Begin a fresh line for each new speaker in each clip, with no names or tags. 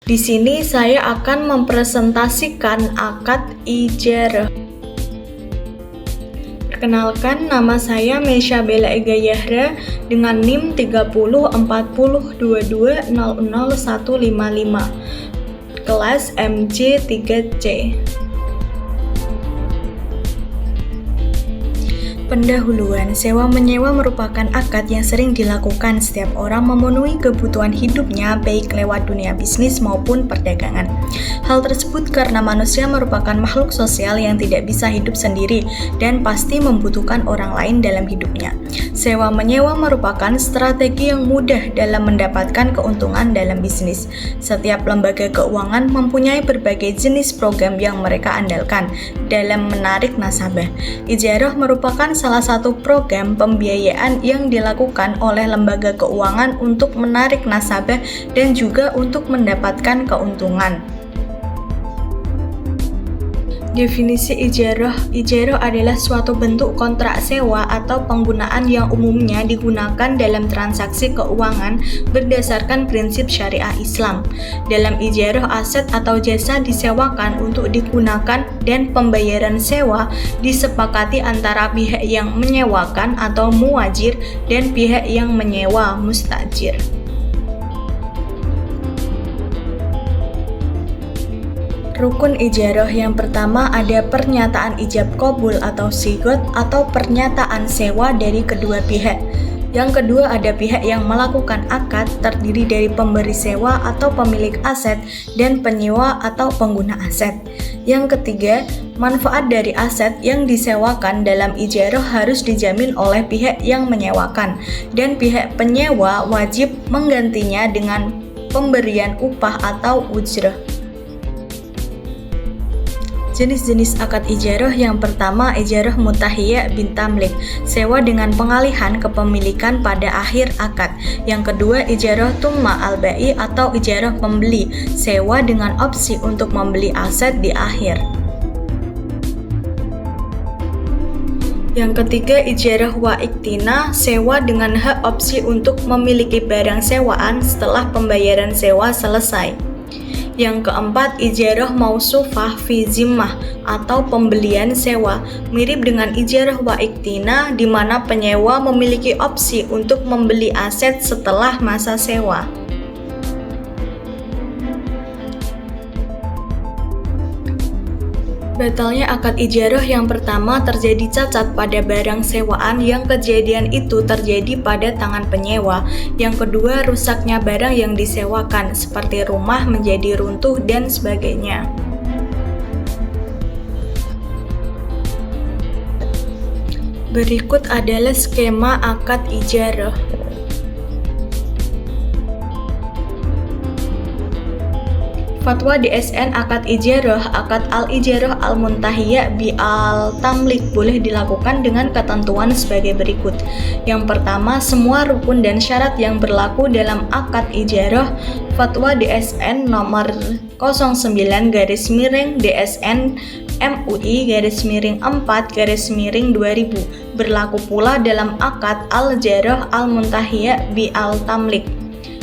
Di sini saya akan mempresentasikan akad ijarah. Perkenalkan, nama saya Mesya Bella Ega Yahra dengan NIM 304022000155, kelas MC3C. Pendahuluan, sewa-menyewa merupakan akad yang sering dilakukan setiap orang memenuhi kebutuhan hidupnya baik lewat dunia bisnis maupun perdagangan. Hal tersebut karena manusia merupakan makhluk sosial yang tidak bisa hidup sendiri dan pasti membutuhkan orang lain dalam hidupnya. Sewa-menyewa merupakan strategi yang mudah dalam mendapatkan keuntungan dalam bisnis. Setiap lembaga keuangan mempunyai berbagai jenis program yang mereka andalkan dalam menarik nasabah. Ijarah merupakan salah satu program pembiayaan yang dilakukan oleh lembaga keuangan untuk menarik nasabah dan juga untuk mendapatkan keuntungan. Definisi ijarah. Ijarah adalah suatu bentuk kontrak sewa atau penggunaan yang umumnya digunakan dalam transaksi keuangan berdasarkan prinsip syariah Islam. Dalam ijarah, aset atau jasa disewakan untuk digunakan dan pembayaran sewa disepakati antara pihak yang menyewakan atau muwajir dan pihak yang menyewa mustajir. Rukun ijarah yang pertama ada pernyataan ijab qabul atau sigot atau pernyataan sewa dari kedua pihak. Yang kedua ada pihak yang melakukan akad terdiri dari pemberi sewa atau pemilik aset dan penyewa atau pengguna aset. Yang ketiga, manfaat dari aset yang disewakan dalam ijarah harus dijamin oleh pihak yang menyewakan dan pihak penyewa wajib menggantinya dengan pemberian upah atau ujrah. Jenis-jenis akad ijarah yang pertama, ijarah mutahiyya bin tamlik, sewa dengan pengalihan kepemilikan pada akhir akad. Yang kedua, ijarah tumma al-bai atau ijarah pembeli, sewa dengan opsi untuk membeli aset di akhir. Yang ketiga, ijarah wa'iktina, sewa dengan hak opsi untuk memiliki barang sewaan setelah pembayaran sewa selesai. Yang keempat, ijarah mausufah fi zimmah atau pembelian sewa, mirip dengan ijarah wa'iktina di mana penyewa memiliki opsi untuk membeli aset setelah masa sewa. Batalnya akad ijarah yang pertama terjadi cacat pada barang sewaan yang kejadian itu terjadi pada tangan penyewa. Yang kedua, rusaknya barang yang disewakan seperti rumah menjadi runtuh dan sebagainya. Berikut adalah skema akad ijarah. Fatwa DSN akad ijarah, akad al-ijarah al-muntahiyya bi al-tamlik boleh dilakukan dengan ketentuan sebagai berikut. Yang pertama, semua rukun dan syarat yang berlaku dalam akad ijarah. Fatwa DSN nomor 09/DSN MUI/4/2000 berlaku pula dalam akad al-jarah al-muntahiyya bi al-tamlik.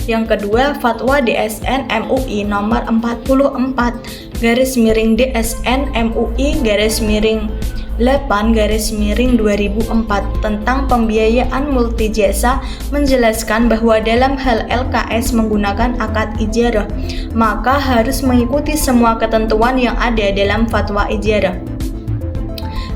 Yang kedua, Fatwa DSN MUI nomor 44/DSN MUI/8/2004 tentang pembiayaan multijasa menjelaskan bahwa dalam hal LKS menggunakan akad ijarah, maka harus mengikuti semua ketentuan yang ada dalam fatwa ijarah.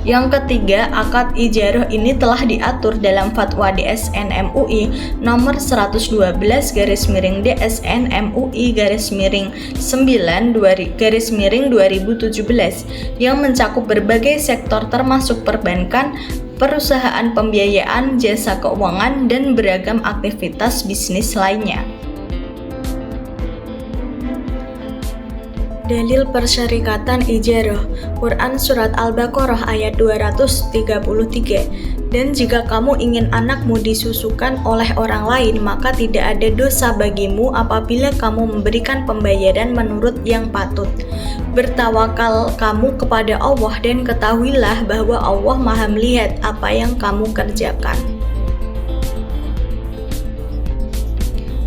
Yang ketiga, akad ijarah ini telah diatur dalam Fatwa DSN MUI nomor 112/DSN MUI/9/2017 yang mencakup berbagai sektor termasuk perbankan, perusahaan pembiayaan, jasa keuangan, dan beragam aktivitas bisnis lainnya. Dalil persyarikatan ijarah, Quran Surat Al-Baqarah ayat 233. Dan jika kamu ingin anakmu disusukan oleh orang lain, maka tidak ada dosa bagimu apabila kamu memberikan pembayaran menurut yang patut. Bertawakal kamu kepada Allah dan ketahuilah bahwa Allah Maha melihat apa yang kamu kerjakan.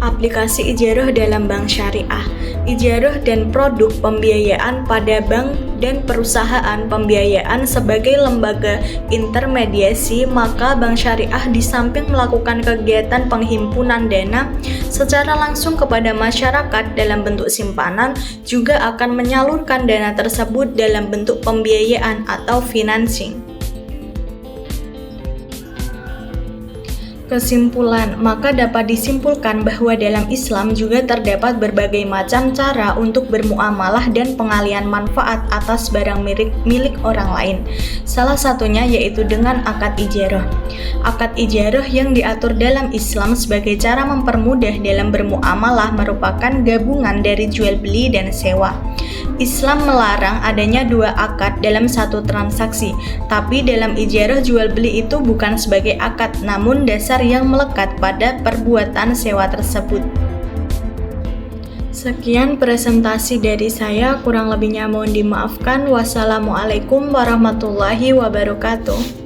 Aplikasi ijarah dalam bank syariah. Ijarah dan produk pembiayaan pada bank dan perusahaan pembiayaan sebagai lembaga intermediasi, maka bank syariah di samping melakukan kegiatan penghimpunan dana secara langsung kepada masyarakat dalam bentuk simpanan, juga akan menyalurkan dana tersebut dalam bentuk pembiayaan atau financing. Kesimpulan, maka dapat disimpulkan bahwa dalam Islam juga terdapat berbagai macam cara untuk bermuamalah dan pengalian manfaat atas barang milik orang lain. Salah satunya yaitu dengan akad ijarah. Akad ijarah yang diatur dalam Islam sebagai cara mempermudah dalam bermuamalah merupakan gabungan dari jual beli dan sewa. Islam melarang adanya dua akad dalam satu transaksi, tapi dalam ijarah jual beli itu bukan sebagai akad, namun dasar yang melekat pada perbuatan sewa tersebut. Sekian presentasi dari saya, kurang lebihnya mohon dimaafkan. Wassalamualaikum warahmatullahi wabarakatuh.